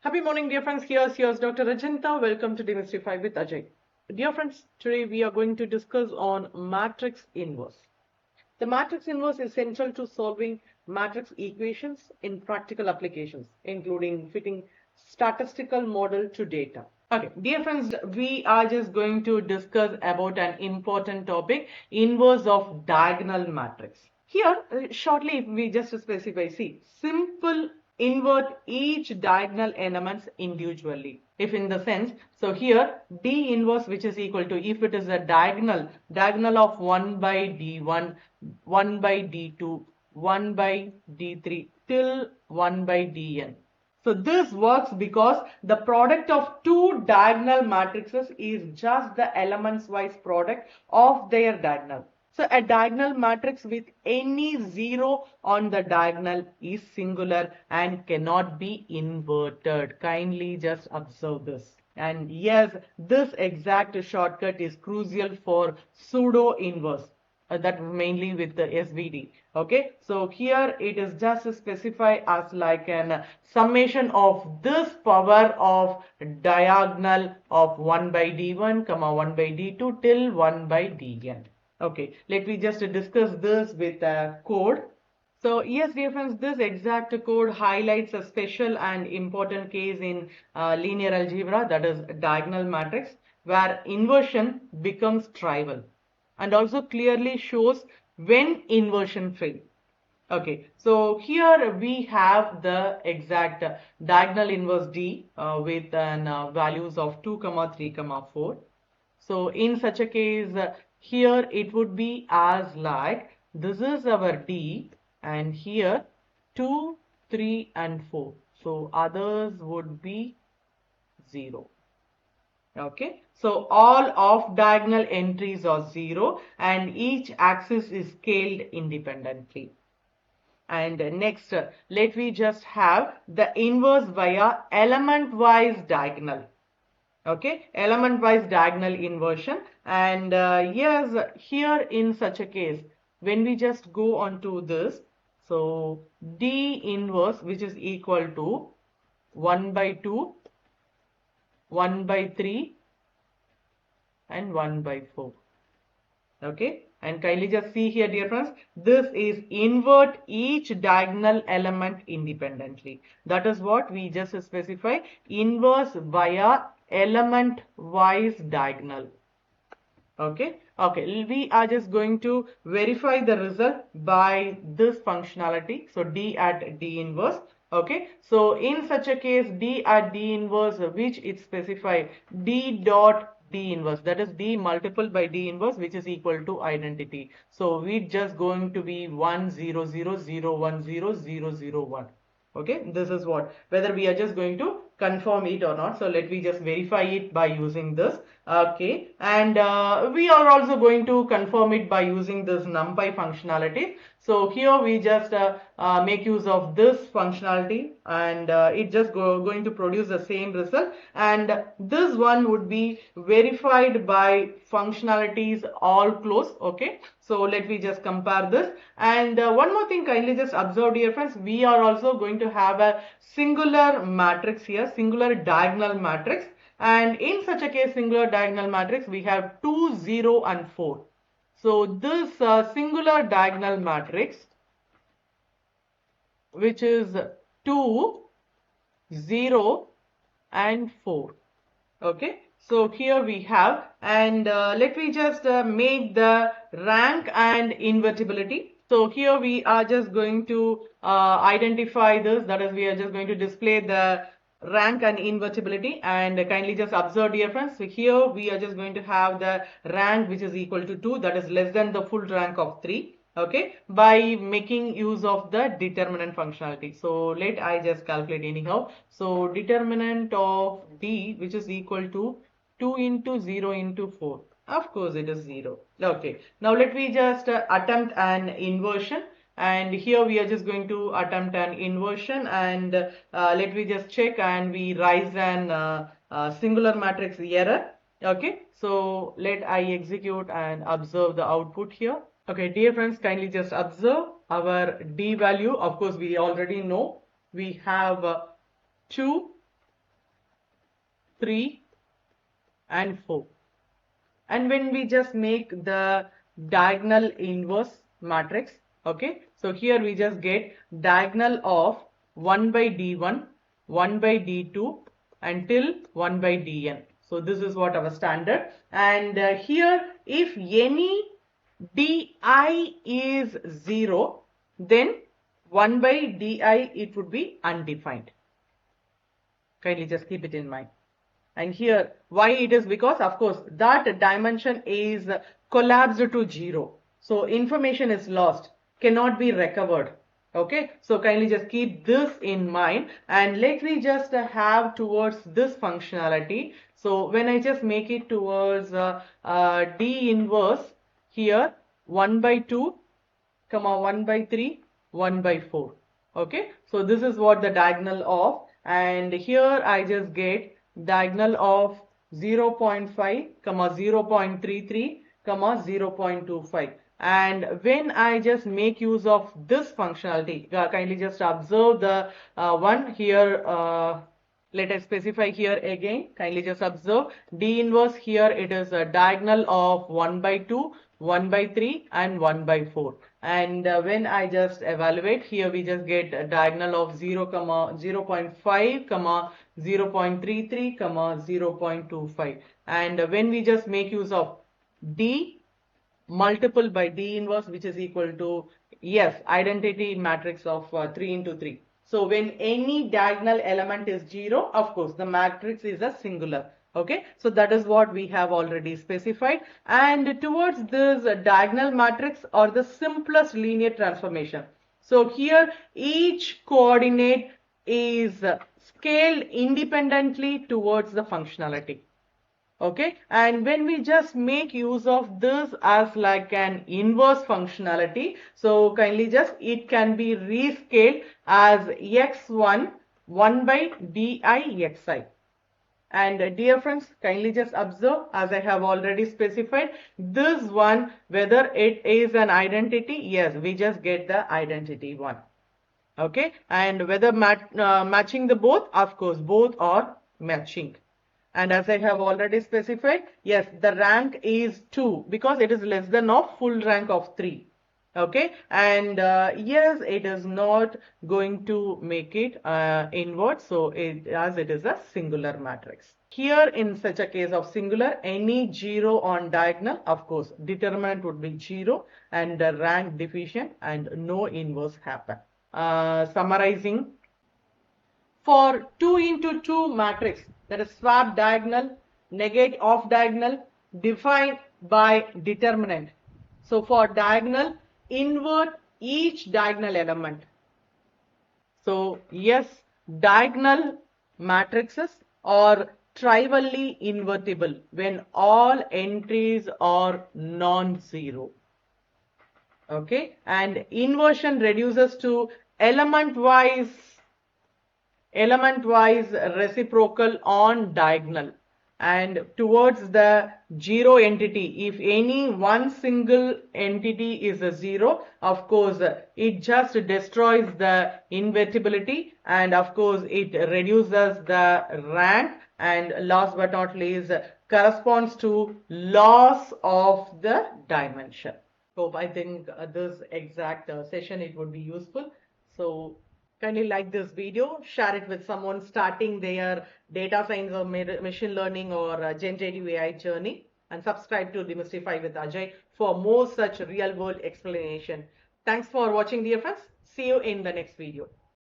Happy morning, dear friends. Here's Dr. Rajanta. Welcome to Demystify with Ajay. Dear friends, today we are going to discuss on matrix inverse. The matrix inverse is central to solving matrix equations in practical applications, including fitting statistical model to data. Okay, dear friends, we are just going to discuss about an important topic, inverse of diagonal matrix. Here, shortly, if we just specify, see, simple invert each diagonal elements individually. If in the sense, so here D inverse, which is equal to, if it is a diagonal of 1 by D1, 1 by D2, 1 by D3 till 1 by Dn. So this works because the product of two diagonal matrices is just the elements wise product of their diagonal. So a diagonal matrix with any zero on the diagonal is singular and cannot be inverted. Kindly just observe this. And yes, this exact shortcut is crucial for pseudo inverse. That mainly with the SVD. Okay, so here it is just specified as like an summation of this power of diagonal of 1 by D1, 1 by D2 till 1 by Dn. Okay, let me just discuss this with a code. So yes, dear friends, this exact code highlights a special and important case in linear algebra, that is diagonal matrix, where inversion becomes trivial and also clearly shows when inversion fails. Okay, so here we have the exact diagonal inverse D with an values of 2, 3, 4. So in such a case, here it would be as like this is our D and here 2, 3 and 4. So others would be 0. Okay, so all off diagonal entries are 0 and each axis is scaled independently. And next, let me just have the inverse via element wise diagonal. Okay, element wise diagonal inversion. And yes, here in such a case, when we just go on to this, so D inverse, which is equal to 1 by 2, 1 by 3 and 1 by 4. Okay, and kindly just see here, dear friends, this is invert each diagonal element independently. That is what we just specify, inverse via element wise diagonal. Okay, we are just going to verify the result by this functionality. So D at D inverse. Okay, so in such a case, D at D inverse, which it specified D dot D inverse, that is D multiple by D inverse, which is equal to identity. So we just going to be 1 0 0 0 1 0 0 0 1. Okay, this is what, whether we are just going to confirm it or not. So let me just verify it by using this. Okay, and we are also going to confirm it by using this numpy functionality. So here we just make use of this functionality and it just going to produce the same result, and this one would be verified by functionalities all close. Okay, so let me just compare this. And one more thing, kindly just observe, dear friends, we are also going to have a singular matrix here, singular diagonal matrix. And in such a case, singular diagonal matrix, we have 2, 0 and 4. So this singular diagonal matrix, which is 2, 0 and 4. Okay, so here we have, and let me just make the rank and invertibility. So here we are just going to identify this, that is we are just going to display the rank and invertibility, and kindly just observe, dear friends. So here we are just going to have the rank which is equal to 2, that is less than the full rank of 3. Okay, by making use of the determinant functionality. So let I just calculate anyhow. So determinant of D, which is equal to 2 into 0 into 4. Of course it is 0. Okay, now let me just attempt an inversion. And here we are just going to attempt an inversion, and let me just check, and we rise an singular matrix error. Okay, so let I execute and observe the output here. Okay, dear friends, kindly just observe our D value. Of course, we already know we have 2, 3 and 4. And when we just make the diagonal inverse matrix, okay, so here we just get diagonal of 1 by d1, 1 by d2 until 1 by dn. So this is what our standard. And here if any di is 0, then 1 by di it would be undefined. Kindly just keep it in mind. And here why it is, because of course that dimension is collapsed to 0. So information is lost, cannot be recovered. Okay, so kindly just keep this in mind, and let me just have towards this functionality. So when I just make it towards D inverse, here 1 by 2, comma 1 by 3, 1 by 4. Okay, so this is what the diagonal of, and here I just get diagonal of 0.5, comma 0.33, comma 0.25. And when I just make use of this functionality, kindly just observe the one here. Let us specify here again. Kindly just observe D inverse. Here it is a diagonal of 1 by 2, 1 by 3 and 1 by 4. And when I just evaluate, here we just get a diagonal of 0, 0.5, 0.33, 0.25. And when we just make use of D multiple by D inverse, which is equal to, yes, identity matrix of 3 into 3. So when any diagonal element is 0, of course the matrix is a singular. Okay, so that is what we have already specified. And towards this diagonal matrix or the simplest linear transformation, so here each coordinate is scaled independently towards the functionality. Okay, and when we just make use of this as like an inverse functionality, so kindly just it can be rescaled as x1 1 by di xi. And dear friends, kindly just observe, as I have already specified, this one, whether it is an identity, yes, we just get the identity one. Okay, and whether matching the both, of course both are matching. And as I have already specified, yes, the rank is 2 because it is less than of full rank of 3. Okay, and yes, it is not going to make it inward, so as it is a singular matrix. Here in such a case of singular, any 0 on diagonal, of course determinant would be 0 and the rank deficient and no inverse happen. Summarizing, for 2 into 2 matrix, that is swap diagonal, negate off diagonal, defined by determinant. So for diagonal, invert each diagonal element. So yes, diagonal matrices are trivially invertible when all entries are non-zero. Okay, and inversion reduces to element-wise reciprocal on diagonal, and towards the 0 entity, if any one single entity is a 0, of course it just destroys the invertibility, and of course it reduces the rank, and last but not least corresponds to loss of the dimension. Hope I think this exact session it would be useful. So kindly like this video, share it with someone starting their data science or machine learning or generative AI journey, and subscribe to Demystify with Ajay for more such real world explanation. Thanks for watching, dear friends. See you in the next video.